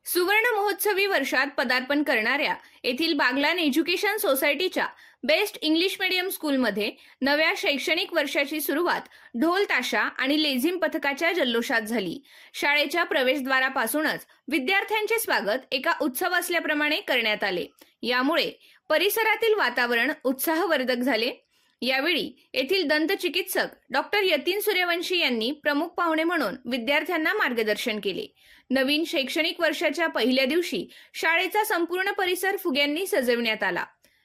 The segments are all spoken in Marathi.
सुवर्ण महोत्सवी वर्षात पदार्पण करणाऱ्या येथील बागलान एज्युकेशन सोसायटीच्या बेस्ट इंग्लिश मीडियम स्कूलमध्ये नव्या शैक्षणिक वर्षाची सुरुवात ढोल ताशा आणि लेझिम पथकाच्या जल्लोषात झाली. शाळेच्या प्रवेशद्वारापासूनच विद्यार्थ्यांचे स्वागत एका उत्सव असल्याप्रमाणे करण्यात आले. यामुळे परिसरातील वातावरण उत्साहवर्धक झाले. यावेळी येथील दंतचिकित्सक डॉक्टर यतीन सूर्यवंशी यांनी प्रमुख पाहुणे म्हणून विद्यार्थ्यांना मार्गदर्शन केले. नवीन शैक्षणिक वर्षाच्या पहिल्या दिवशी शाळेचा संपूर्ण परिसर फुग्यांनी सजविण्यात आला.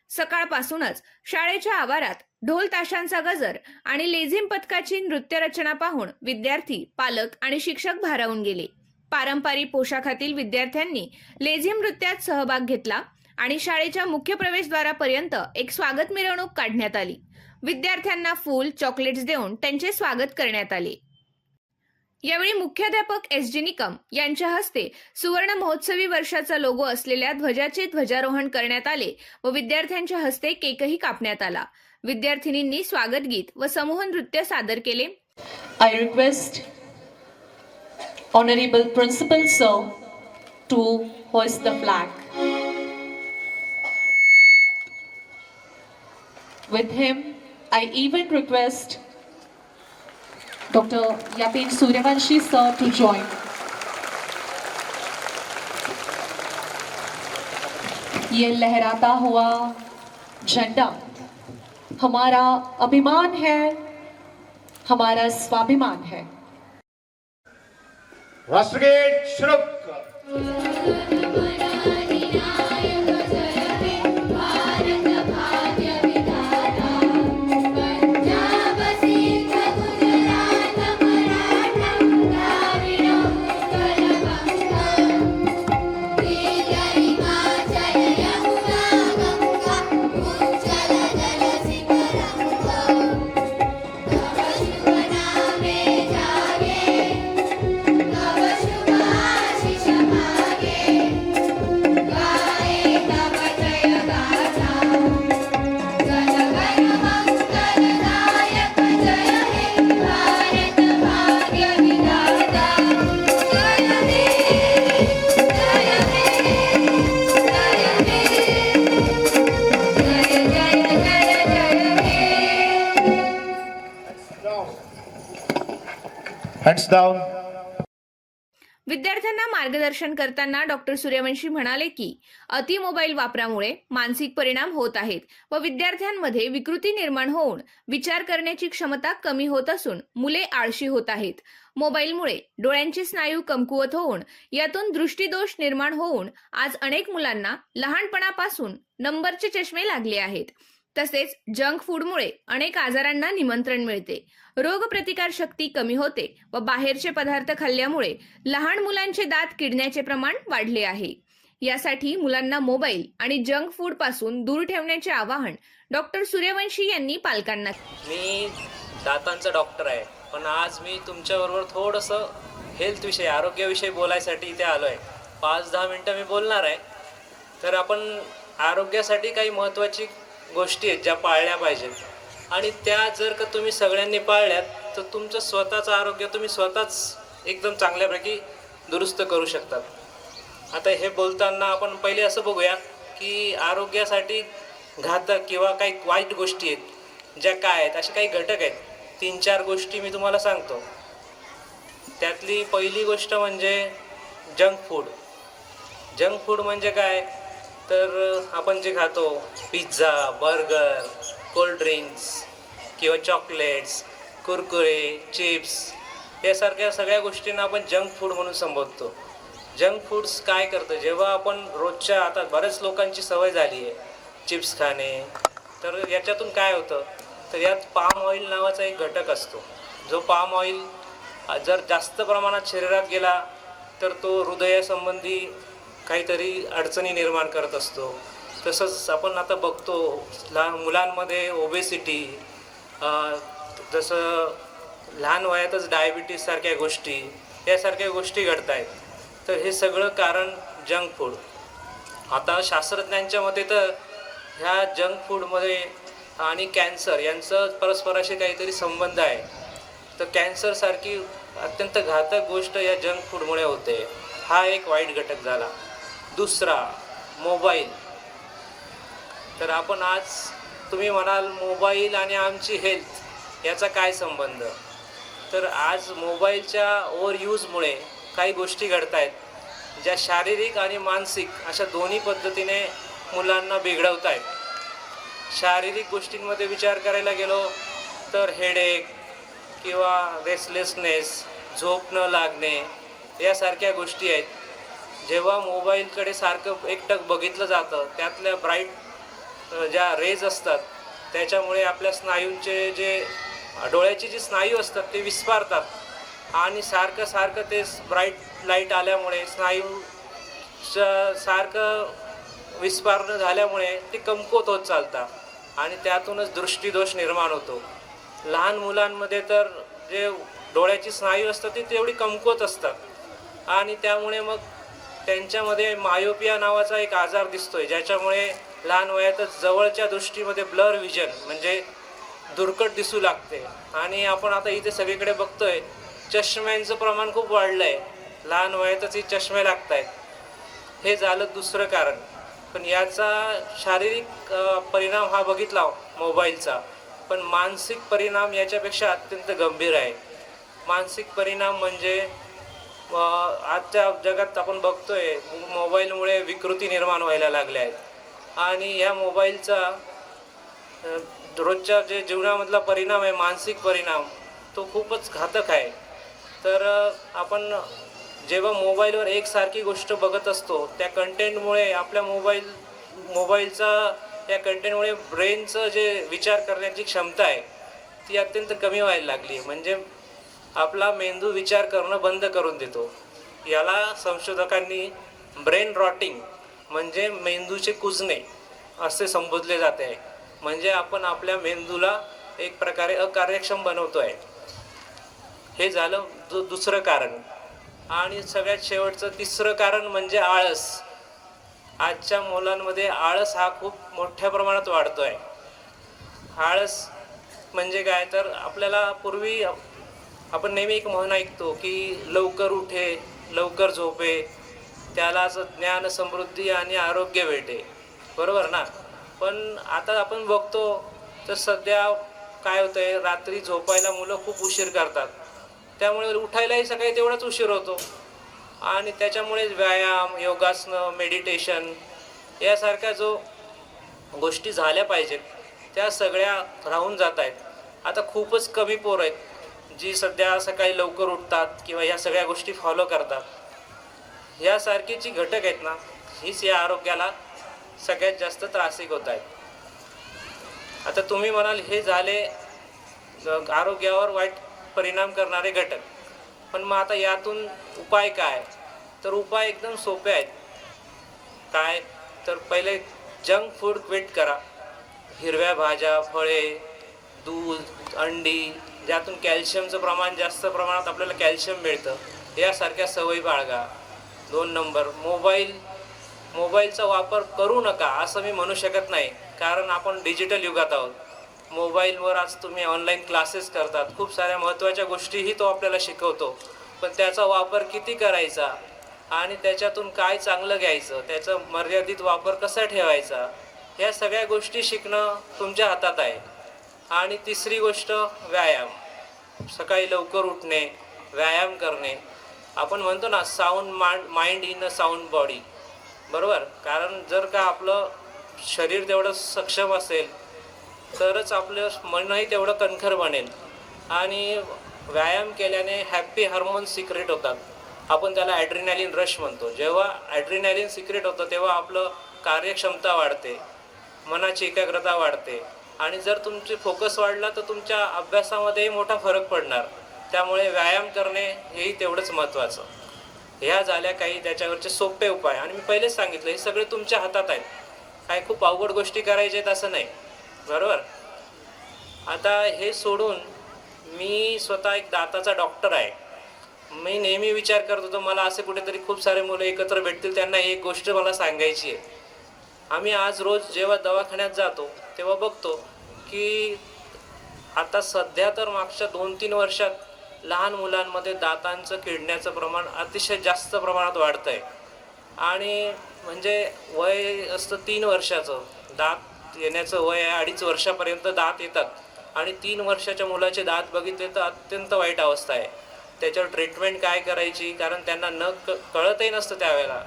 सकाळपासूनच शाळेच्या आवारात ढोल ताशांचा गजर आणि लेझिम पथकाची नृत्य रचना पाहून विद्यार्थी, पालक आणि शिक्षक भारावून गेले. पारंपरिक पोशाखातील विद्यार्थ्यांनी लेझिम नृत्यात सहभाग घेतला आणि शाळेच्या मुख्य प्रवेशद्वारापर्यंत एक स्वागत मिरवणूक काढण्यात आली. विद्यार्थ्यांना फूल, चॉकलेट्स देऊन त्यांचे स्वागत करण्यात आले. यावेळी मुख्याध्यापक एस.जी. निकम यांच्या हस्ते सुवर्ण महोत्सवी वर्षाचा लोगो असलेल्या ध्वजाचे ध्वजारोहण करण्यात आले व विद्यार्थ्यांच्या हस्ते केकही कापण्यात आला. विद्यार्थिनींनी स्वागत गीत व समूह नृत्य सादर केले. I request Honorable Principal Sir to hoist the flag. With him, I even request Dr. Yatin Suryavanshi sir to join. ये लहराता हुआ झंडा हमारा अभिमान है, हमारा स्वाभिमान है. राष्ट्रगीत शुरू. Hands down. विद्यार्थ्यांना मार्गदर्शन करताना डॉक्टर सूर्यवंशी म्हणाले की अति मोबाईल वापरामुळे मानसिक परिणाम होत आहेत व विद्यार्थ्यांमध्ये विकृती निर्माण होऊन विचार करण्याची क्षमता कमी होत असून मुले आळशी होत आहेत. मोबाईलमुळे डोळ्यांचे स्नायू कमकुवत होऊन यातून दृष्टीदोष निर्माण होऊन आज अनेक मुलांना लहानपणापासून नंबरचे चष्मे लागले आहेत. तसेच जंक फूडमुळे अनेक आजारांना निमंत्रण मिळते, रोगप्रतिकार शक्ती कमी होते व बाहेरचे पदार्थ खाल्ल्यामुळे लहान मुलांचे दात किडण्याचे प्रमाण वाढले आहे. यासाठी मुलांना मोबाईल आणि जंक फूड पासून दूर ठेवण्याचे आवाहन डॉक्टर सूर्यवंशी यांनी पालकांना. मी दातांचा डॉक्टर आहे, पण आज मी तुमच्याबरोबर थोडंसं हेल्थ विषयी, आरोग्याविषयी बोलायसाठी इथे आलो आहे. 5-10 मिनटं मी बोलणार आहे. तर आपण आरोग्यासाठी काही महत्त्वाची गोष्टी आहेत ज्या पाळल्या पाहिजेत आणि त्या जर का तुम्ही सगळ्यांनी पाळल्यात तर तुमचं स्वतःचं आरोग्य तुम्ही स्वतःच एकदम चांगल्यापैकी दुरुस्त करू शकतात. आता हे बोलताना आपण पहिले असं बघूया की आरोग्यासाठी घातक किंवा काही वाईट गोष्टी आहेत ज्या काय आहेत, असे काही घटक आहेत. 3-4 गोष्टी मी तुम्हाला सांगतो. त्यातली पहिली गोष्ट म्हणजे जंक फूड. जंक फूड म्हणजे काय तर आपण जे खातो पिझ्झा, बर्गर, कोल्ड्रिंक्स किंवा चॉकलेट्स, कुरकुरे, चिप्स यासारख्या सगळ्या गोष्टींना आपण जंक फूड म्हणून संबोधतो. जंक फूड्स काय करतं, जेव्हा आपण रोजच्या, आता बऱ्याच लोकांची सवय झाली आहे चिप्स खाणे, तर याच्यातून काय होतं तर यात पाम ऑइल नावाचा एक घटक असतो. जो पाम ऑइल जर जास्त प्रमाणात शरीरात गेला तर तो हृदयासंबंधी काहीतरी अडचणी निर्माण करत असतो. तसंच आपण आता बघतो लहान मुलांमध्ये ओबेसिटी, जसं लहान वयातच डायबिटीससारख्या गोष्टी, यासारख्या गोष्टी घडत आहेत. तर हे सगळं कारण जंक फूड. आता शास्त्रज्ञांच्या मते तर ह्या जंक फूडमध्ये आणि कॅन्सर यांचं परस्पराशी काहीतरी संबंध आहे. तर कॅन्सरसारखी अत्यंत घातक गोष्ट या जंक फूडमुळे होते. हा एक वाईट घटक झाला. दुसरा, मोबाईल. तर आपण आज तुम्ही म्हणाल मोबाईल आणि आमची हेल्थ याचा काय संबंध. तर आज मोबाईलच्या ओव्हरयूजमुळे काही गोष्टी घडत आहेत ज्या शारीरिक आणि मानसिक अशा दोन्ही पद्धतीने मुलांना बिघडवत आहेत. शारीरिक गोष्टींमध्ये विचार करायला गेलो तर हेडेक किंवा रेस्टलेसनेस, झोप न लागणे यासारख्या गोष्टी आहेत. जेव्हा मोबाईलकडे सारखं एकटक बघितलं जातं त्यातल्या ब्राईट ज्या रेज असतात त्याच्यामुळे आपल्या स्नायूंचे जे डोळ्याचे जे स्नायू असतात ते विस्फारतात आणि सारखं ते ब्राईट लाईट आल्यामुळे स्नायू सारखं विस्फारणं झाल्यामुळे ते कमकुवत होत चालतात आणि त्यातूनच दृष्टीदोष निर्माण होतो. लहान मुलांमध्ये तर जे डोळ्याची स्नायू असतात ती तेवढी कमकुवत असतात आणि त्यामुळे मग त्यांच्यामध्ये मायोपिया नावाचा एक आजार दिसतोय ज्याच्यामुळे लहान वयातच जवळच्या दृष्टीमध्ये ब्लर विजन म्हणजे दुर्कट दिसू लागते. आणि आपण आता इथे सगळीकडे बघतोय चष्म्यांचं प्रमाण खूप वाढलं आहे. लहान वयातच ही चष्मे लागत आहेत. हे झालं दुसरं कारण. पण याचा शारीरिक परिणाम हा बघितला मोबाईलचा, पण मानसिक परिणाम याच्यापेक्षा अत्यंत गंभीर आहे. मानसिक परिणाम म्हणजे आजच्या जगात आपण बघतोय मोबाईलमुळे विकृती निर्माण व्हायला लागल्या आहेत आणि ह्या मोबाईलचा रोजच्या जे जीवनामधला परिणाम आहे मानसिक परिणाम तो खूपच घातक आहे. तर आपण जेव्हा मोबाईलवर एकसारखी गोष्ट बघत असतो त्या कंटेंटमुळे आपल्या मोबाईलचा या कंटेंटमुळे ब्रेनचं जे विचार करण्याची क्षमता आहे ती अत्यंत कमी व्हायला लागली. म्हणजे आपला मेंदू विचार करणं बंद करून देतो. याला संशोधकांनी ब्रेन रॉटिंग म्हणजे मेंदूचे कुजणे असे संबोधले जाते आहे. म्हणजे आपण आपल्या मेंदूला एक प्रकारे अकार्यक्षम बनवतो आहे. हे झालं दुसरं कारण. आणि सगळ्यात शेवटचं तिसरं कारण म्हणजे आळस. आजच्या मुलांमध्ये आळस हा खूप मोठ्या प्रमाणात वाढतो आहे. आळस म्हणजे काय तर आपल्याला पूर्वी आपण नेहमी एक म्हण ऐकतो की लवकर उठे लवकर झोपे त्यालाच ज्ञान समृद्धी आणि आरोग्य भेटे, बरोबर ना. पण आता आपण बघतो तर सध्या काय होतं आहे, रात्री झोपायला मुलं खूप उशीर करतात त्यामुळे उठायलाही सकाळी तेवढाच उशीर होतो आणि त्याच्यामुळे व्यायाम योगासनं मेडिटेशन यासारख्या जो गोष्टी झाल्या पाहिजेत त्या सगळ्या राहून जात आहेत. आता खूपच कमी पोरं आहेत जी सध्या सकाळी लवकर उठतात किंवा ह्या सगळ्या गोष्टी फॉलो करतात. ह्यासारखी जी घटक आहेत ना हीच या आरोग्याला सगळ्यात जास्त त्रासिक होत आहेत. आता तुम्ही म्हणाल हे झाले आरोग्यावर वाईट परिणाम करणारे घटक, पण मग आता यातून उपाय काय, तर उपाय एकदम सोपे आहेत. काय तर पहिले जंक फूड क्विट करा. हिरव्या भाज्या फळे दूध अंडी ज्यातून कॅल्शियमचं प्रमाण जास्त प्रमाणात आपल्याला कॅल्शियम मिळतं यासारख्या सवयी बाळगा. 2 नंबर मोबाईलचा वापर करू नका असं मी म्हणू शकत नाही कारण आपण डिजिटल युगात आहोत. मोबाईलवर आज तुम्ही ऑनलाईन क्लासेस करतात, खूप साऱ्या महत्त्वाच्या गोष्टीही तो आपल्याला शिकवतो, पण त्याचा वापर किती करायचा आणि त्याच्यातून काय चांगलं घ्यायचं त्याचा मर्यादित वापर कसा ठेवायचा ह्या सगळ्या गोष्टी शिकणं तुमच्या हातात आहे. आणि तिसरी गोष्ट व्यायाम. सकाळी लवकर उठणे व्यायाम करणे. आपण म्हणतो ना sound mind in a sound body, बरोबर. कारण जर का आपलं शरीर तेवढं सक्षम असेल तरच आपलं मनही तेवढं कणखर बनेल. आणि व्यायाम केल्याने हॅप्पी हार्मोन्स सिक्रेट होतात. आपण त्याला ॲड्रिनॅलिन रश म्हणतो. जेव्हा ॲड्रिनॅलिन सिक्रेट होतं तेव्हा आपलं कार्यक्षमता वाढते, मनाची एकाग्रता वाढते आणि जर तुमचे फोकस वाढला तर तुमच्या अभ्यासामध्येही मोठा फरक पडणार. त्यामुळे व्यायाम करणे हेही तेवढंच महत्त्वाचं. ह्या झाल्या काही त्याच्यावरचे सोपे उपाय आणि मी पहिलेच सांगितलं हे सगळे तुमच्या हातात आहेत. काय खूप अवघड गोष्टी करायच्या आहेत असं नाही, बरोबर. आता हे सोडून मी स्वतः एक दाताचा डॉक्टर आहे. मी नेहमी विचार करत होतो मला असे कुठेतरी खूप सारे मुलं एकत्र भेटतील त्यांना एक गोष्ट मला सांगायची आहे आम्ही आज रोज जेव्हा दवाखान्यात जातो तेव्हा बघतो की आता सध्या तर मागच्या 2-3 वर्षात लहान मुलांमध्ये दातांचं किडण्याचं प्रमाण अतिशय जास्त प्रमाणात वाढतं आहे. आणि म्हणजे वय असतं 3 वर्षाचं, दात येण्याचं वय आहे 2.5 वर्षापर्यंत दात येतात आणि 3 वर्षाच्या मुलाचे दात बघितले तर अत्यंत वाईट अवस्था आहे. त्याच्यावर ट्रीटमेंट काय करायची, कारण त्यांना कळतही नसतं त्यावेळेला,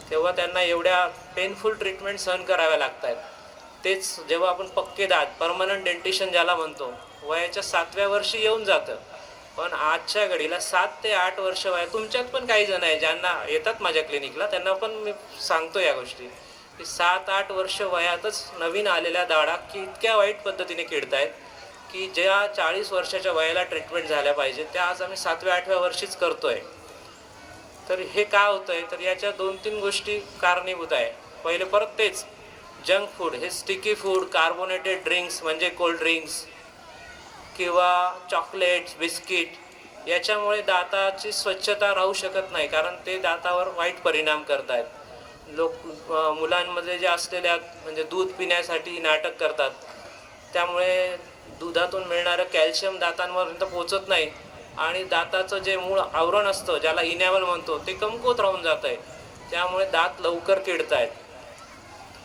तेव्हा त्यांना एवढ्या पेनफुल ट्रीटमेंट सहन कराव्या लागत आहेत. तेच जेव्हा आपण पक्के दात, परमनंट डेंटिशन ज्याला म्हणतो, वयाच्या 7व्या वर्षी येऊन जातं. पण आजच्या घडीला 7 ते 8 वर्ष वय, तुमच्यात पण काही जण आहे ज्यांना येतात माझ्या क्लिनिकला, त्यांना पण मी सांगतो या गोष्टी की 7-8 वर्ष वयातच नवीन आलेल्या दाढा की इतक्या वाईट पद्धतीने किडतायत की ज्या 40 वर्षाच्या वयाला ट्रीटमेंट झाल्या पाहिजे त्या आज आम्ही 7व्या-8व्या वर्षीच करतोय. तर हे का होतं आहे, तर याच्या 2-3 गोष्टी कारणीभूत आहे. पहिले परत तेच जंक फूड, हे स्टिकी फूड, कार्बोनेटेड ड्रिंक्स म्हणजे कोल्ड ड्रिंक्स किंवा चॉकलेट्स, बिस्किट, याच्यामुळे दाताची स्वच्छता राहू शकत नाही, कारण ते दातावर वाईट परिणाम करत आहेत. मुलांमध्ये जे असलेल्या म्हणजे दूध पिण्यासाठी नाटक करतात, त्यामुळे दुधातून मिळणारं कॅल्शियम दातांपर्यंत पोचत नाही आणि दाताचं जे मूळ आवरण असतं ज्याला इनॅमल म्हणतो ते कमकुवत राहून जात आहे. त्यामुळे दात लवकर किडत आहेत.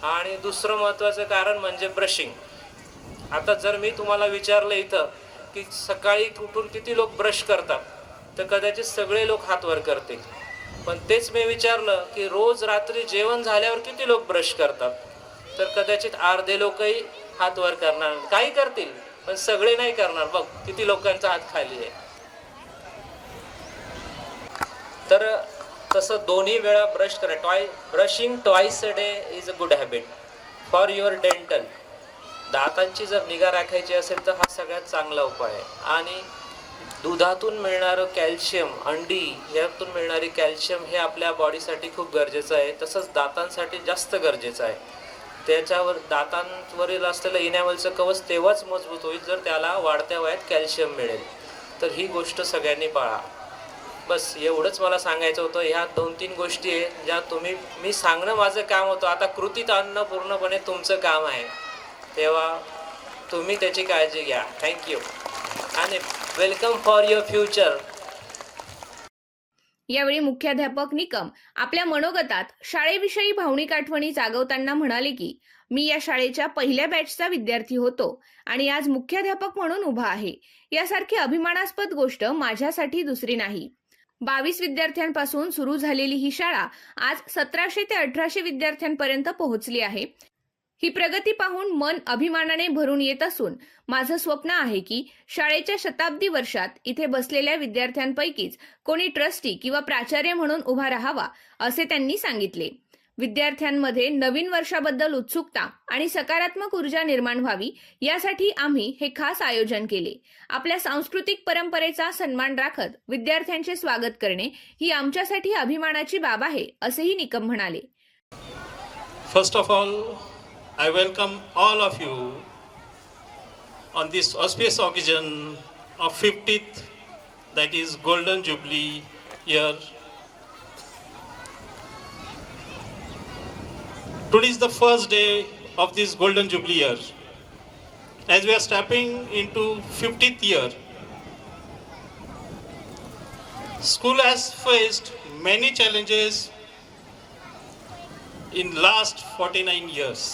आणि दुसरं महत्त्वाचं कारण म्हणजे ब्रशिंग. आता जर मी तुम्हाला विचारलं इथं की सकाळी उठून किती लोक ब्रश करतात, तर कदाचित सगळे लोक हात वर करतील. पण तेच मी विचारलं की रोज रात्री जेवण झाल्यावर किती लोक ब्रश करतात, तर कदाचित अर्धे लोकही हात वर करणार, काही करतील पण सगळे नाही करणार. बघ किती लोकांचा हात खाली आहे. तर तसं दोन्ही वेळा ब्रश करा. Brushing twice a day is a good habit for your dental. दातांची जर निगा राखायची असेल तर हा सगळ्यात चांगला उपाय आहे. आणि दुधातून मिळणारं कॅल्शियम, अंडी यातून मिळणारी कॅल्शियम हे आपल्या बॉडीसाठी खूप गरजेचं आहे, तसंच दातांसाठी जास्त गरजेचं आहे. त्याच्यावर दातांवरील असलेलं इनॅमलचं कवच तेव्हाच मजबूत होईल जर त्याला वाढत्या वयात कॅल्शियम मिळेल. तर ही गोष्ट सगळ्यांनी पाळा. बस एवढंच मला सांगायचं होतं. ह्या 2-3 गोष्टी आहेत ज्या मी सांगणं माझं काम होतं, आता कृतीत आणणं पूर्णपणे तुमचं काम आहे, तेव्हा तुम्ही त्याची काळजी घ्या. थँक्यू आणि वेलकम फॉर युअर फ्युचर. यावेळी मुख्याध्यापक निकम आपल्या मनोगतात शाळेविषयी भावनिक आठवणी जागवताना म्हणाले की मी या शाळेच्या पहिल्या बॅचचा विद्यार्थी होतो आणि आज मुख्याध्यापक म्हणून उभा आहे. यासारखी अभिमानास्पद गोष्ट माझ्यासाठी दुसरी नाही. 22 विद्यार्थ्यांपासून सुरू झालेली ही शाळा आज 1700 ते 1800 विद्यार्थ्यांपर्यंत पोहोचली आहे. ही प्रगती पाहून मन अभिमानाने भरून येत असून माझं स्वप्न आहे की शाळेच्या शताब्दी वर्षात इथे बसलेल्या विद्यार्थ्यांपैकीच कोणी ट्रस्टी किंवा प्राचार्य म्हणून उभा राहावा, असे त्यांनी सांगितले. विद्यार्थ्यांमध्ये नवीन वर्षाबद्दल उत्सुकता आणि सकारात्मक ऊर्जा निर्माण व्हावी यासाठी आम्ही हे खास आयोजन केले. आपल्या सांस्कृतिक परंपरेचा सन्मान राखत विद्यार्थ्यांचे स्वागत करणे ही आमच्यासाठी अभिमानाची बाब आहे, असेही निकम म्हणाले. First of all, I welcome all of you on this auspicious occasion of 50th, that is Golden Jubilee year. Today is the first day of this Golden Jubilee year. As we are stepping into 50th year, school has faced many challenges in last 49 years.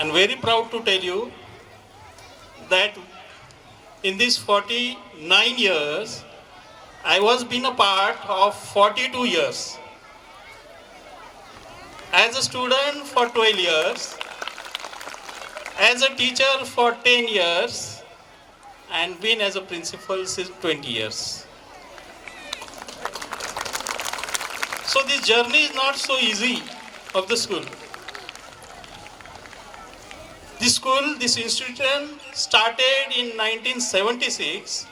And very proud to tell you that in these 49 years, I was been a part of 42 years. As a student for 12 years, as a teacher for 10 years, and been as a principal since 20 years. So this journey is not so easy of the school. This school, this institution started in 1976,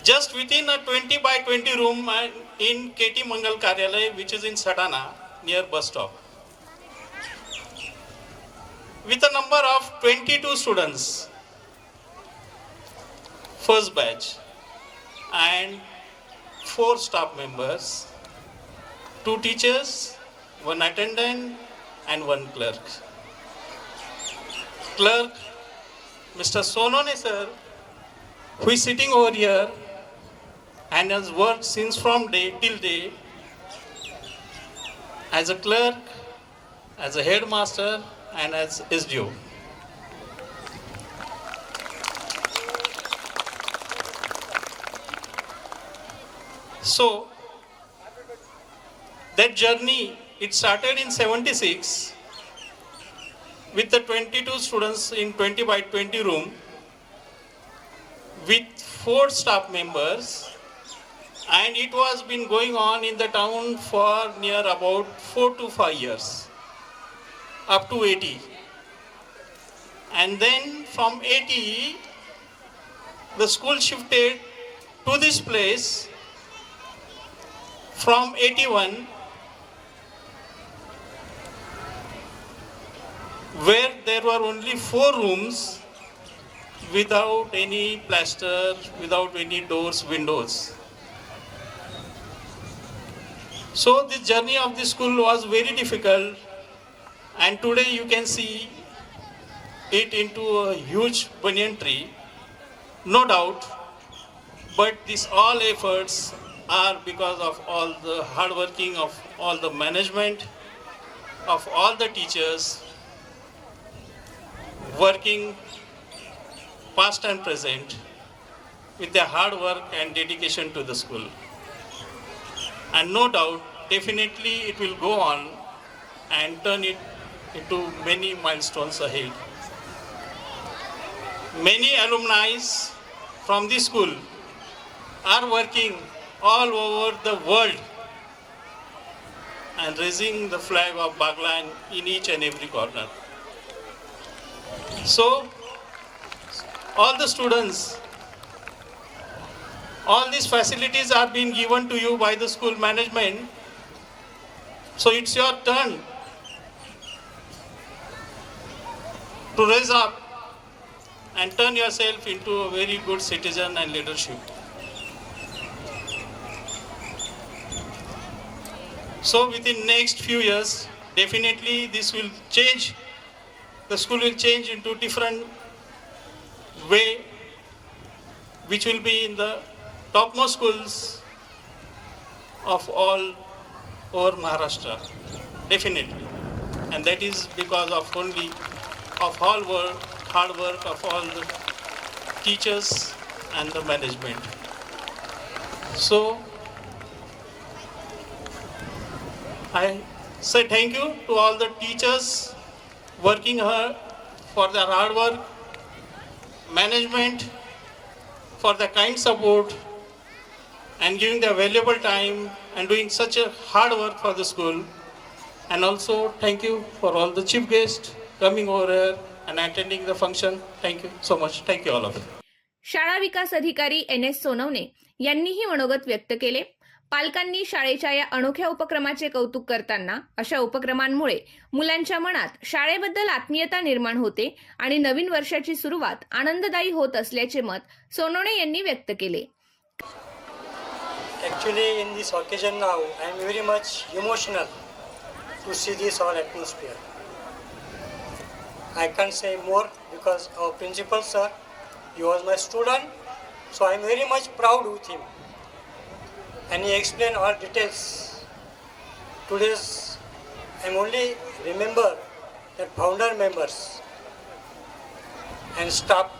just within a 20 by 20 room in KT Mangal Karyalay, which is in Sadhana, near bus stop, with a number of 22 students, first batch, and 4 staff members, 2 teachers, 1 attendant, and 1 clerk. Clerk, Mr. Sonone sir, who is sitting over here and has worked since from day till day as a clerk, as a headmaster, and as SDO. So, that journey, it started in 76 with the 22 students in 20 by 20 room with 4 staff members, and it was been going on in the town for near about 4 to 5 years, up to 80. And then from 80, the school shifted to this place from 81, where there were only 4 rooms without any plaster, without any doors, windows. So the journey of the school was very difficult, and today you can see it into a huge banyan tree, no doubt, but these all efforts are because of all the hard working of all the management, of all the teachers working past and present with their hard work and dedication to the school. And no doubt, definitely it will go on and turn it into many milestones ahead. Many alumni from this school are working all over the world and raising the flag of Baglan in each and every corner. So, all the students, all these facilities are being given to you by the school management. So it's your turn to raise up and turn yourself into a very good citizen and leadership. So within next few years, definitely this will change. The school will change into different way, which will be in the topmost schools of all over Maharashtra, definitely. And that is because of only of all work, hard work of all the teachers and the management. So I say thank you to all the teachers working hard for their hard work, management for the kind support and giving their valuable time and doing such a hard work for the school. And also thank you for all the chief guests coming over here and attending the function. Thank you so much. Thank you all of you. शाळा विकास अधिकारी NS सोनवणे यांनीही मनोगत व्यक्त केले. पालकांनी शाळेच्या या अनोख्या उपक्रमाचे कौतुक करताना अशा उपक्रमांमुळे मुलांच्या मनात शाळेबद्दल आत्मीयता निर्माण होते आणि नवीन वर्षाची सुरुवात आनंददायी होत असल्याचे मत सोनवणे यांनी व्यक्त केले. Actually, in this occasion now, I am very much emotional to see this all atmosphere. I can't say more because our principal sir, he was my student, so I am very much proud with him. And he explained all details. Today's, I am only remember that founder members and staff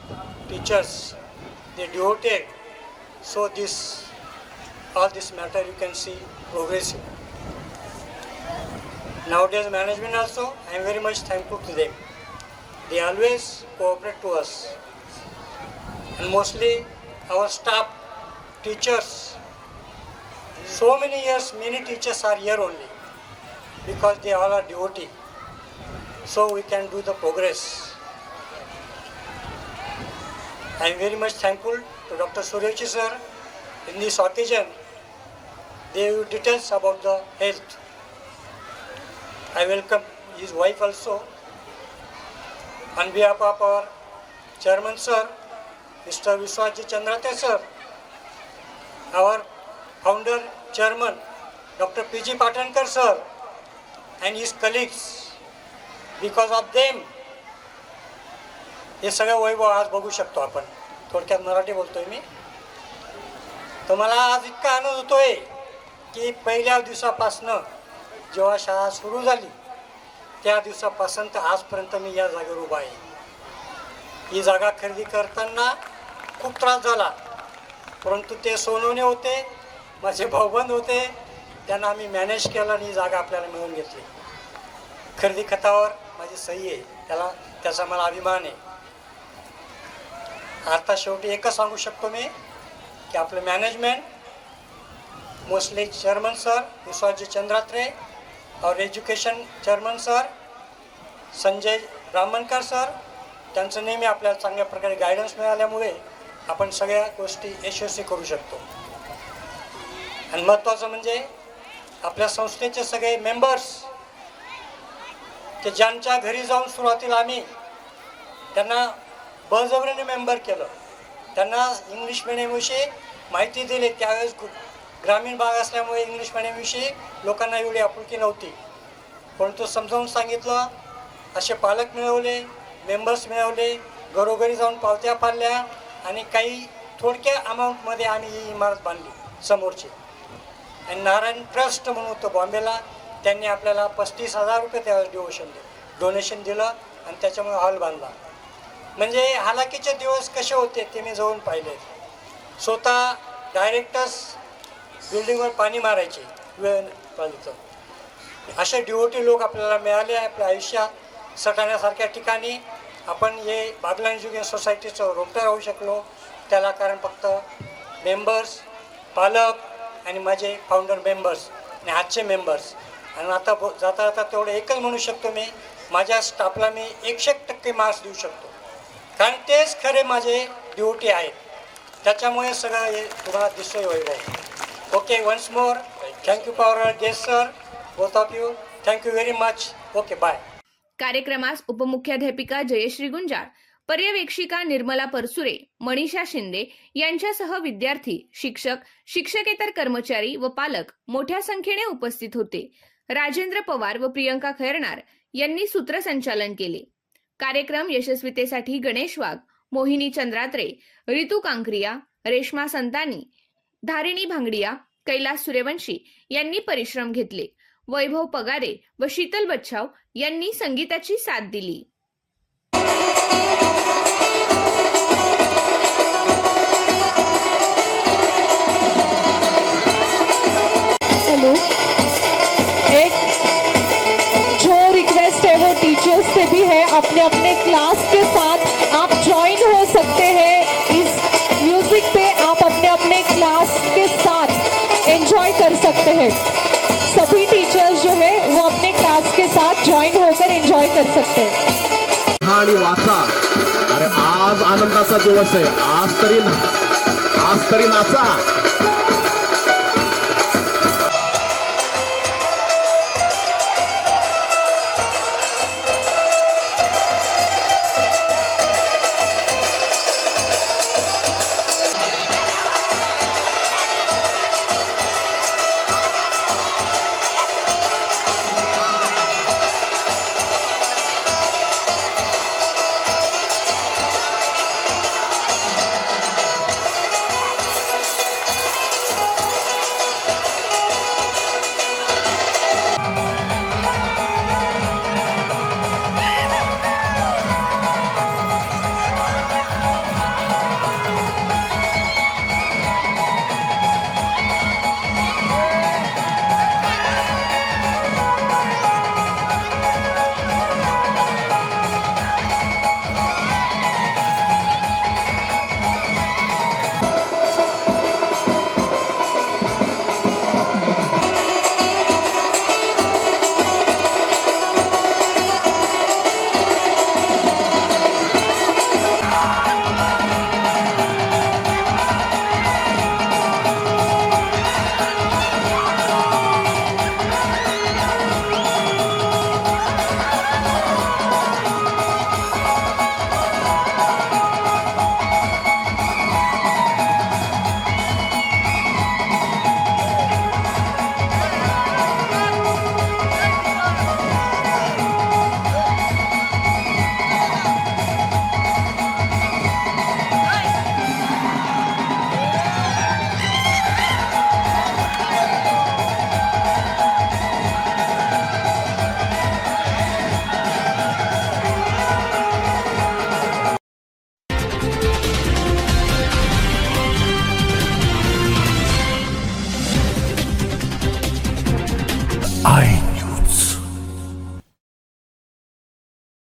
teachers, they devoted, so this all this matter you can see progressive. Nowadays management also, I am very much thankful to them. They always cooperate to us. And mostly our staff, teachers, so many years, many teachers are here only because they all are devotee. So we can do the progress. I am very much thankful to Dr. Sureshi sir. In this occasion, they give details about the health. I welcome his wife also. On behalf of our chairman sir, Mr. Vishwaji Chandrate sir, our founder chairman, Dr. P.G. Patankar sir and his colleagues. Because of them हे सगळं वैभव आज बघू शकतो आपण. थोडक्यात मराठी बोलतोय मी. तर मला आज इतका आनंद होतोय की पहिल्या दिवसापासनं जेव्हा शाळा सुरू झाली त्या दिवसापासून तर आजपर्यंत मी या जागेवर उभा आहे. ही जागा खरेदी करताना खूप त्रास झाला, परंतु ते सोनवणे होते, माझे भाऊबंद होते, त्यांना आम्ही मॅनेज केलं आणि ही जागा आपल्याला मिळवून घेतली. खरेदी खतावर माझी सही आहे, त्याचा मला अभिमान आहे. आता शेवटी एकच सांगू शकतो मी की आपलं management mostly chairman sir Vishwasji चंद्रात्रे और education chairman sir Sanjay Brahmankar sir, त्यांचं नेहमी आपल्याला चांगल्या प्रकारे गायडन्स मिळाल्यामुळे आपण सगळ्या गोष्टी यशस्वी करू शकतो. आणि महत्त्वाचं म्हणजे आपल्या संस्थेचे सगळे मेंबर्स की ज्यांच्या घरी जाऊन सुरुवातीला आम्ही त्यांना बळजबरीने मेंबर केलं, त्यांना इंग्लिश मिडियमविषयी माहिती दिली. त्यावेळेस ग्रामीण भाग असल्यामुळे इंग्लिश मिडियमविषयी लोकांना एवढी आपुलकी नव्हती, परंतु समजावून सांगितलं. असे पालक मिळवले, मेंबर्स मिळवले, घरोघरी जाऊन पावत्या पाडल्या आणि काही थोडक्या अमाऊंटमध्ये आम्ही ही इमारत बांधली समोरची. आणि नारायण ट्रस्ट म्हणून होतं बॉम्बेला, त्यांनी आपल्याला 35,000 रुपये त्यावेळेस डोनेशन दिलं आणि त्याच्यामुळे हॉल बांधला. म्हणजे हालाकीचे दिवस कसे होते ते मी जवळून पाहिले. स्वतः डायरेक्टर्स बिल्डिंगवर पाणी मारायचे वेळ पाहिजे. असे डिवोटी लोक आपल्याला मिळाले आपल्या आयुष्यात. सटाण्यासारख्या ठिकाणी आपण हे बागला एज्युकेशन सोसायटीचं रोपटं राहू शकलो, त्याला कारण फक्त मेंबर्स, पालक आणि माझे फाउंडर मेंबर्स आणि आजचे मेंबर्स. आणि आता जाता जाता तेवढं एकच म्हणू शकतो मी, माझ्या स्टाफला मी 100% मार्क्स देऊ शकतो, कारण तेच खरे माझे ड्युटी आहेत. त्याच्यामुळे सगळं हे तुम्हाला दिसतोय Vaibhav. Okay, once more thank you for guest sir, both of you. Thank you very much. Okay, bye. कार्यक्रमास उपमुख्याध्यापिका जयश्री गुंजाळ, पर्यवेक्षिका निर्मला परसुरे, मनीषा शिंदे यांच्यासह विद्यार्थी, शिक्षक, शिक्षकेतर कर्मचारी व पालक मोठ्या संख्येने उपस्थित होते. राजेंद्र पवार व प्रियंका खैरनार यांनी सूत्रसंचालन केले. कार्यक्रम यशस्वीतेसाठी गणेश वाघ, मोहिनी चंद्रात्रे, रितू कांकरिया, रेश्मा संतानी, धारिणी भांगडिया, कैलास सूर्यवंशी यांनी परिश्रम घेतले. वैभव पगारे व शीतल बच्छाव यांनी संगीताची साथ दिली. हेलो, एक जो रिक्वेस्ट है वो टीचर्स से भी है, अपने अपने क्लास के साथ आप ज्वाइन हो सकते हैं. इस म्यूजिक पे आप अपने अपने क्लास के साथ एंजॉय कर सकते हैं. सभी टीचर्स जो है वो अपने क्लास के साथ ज्वाइन होकर एंजॉय कर सकते हैं. आणि वाचा, अरे आज आनंदाचा दिवस आहे, आज तरी नाचा.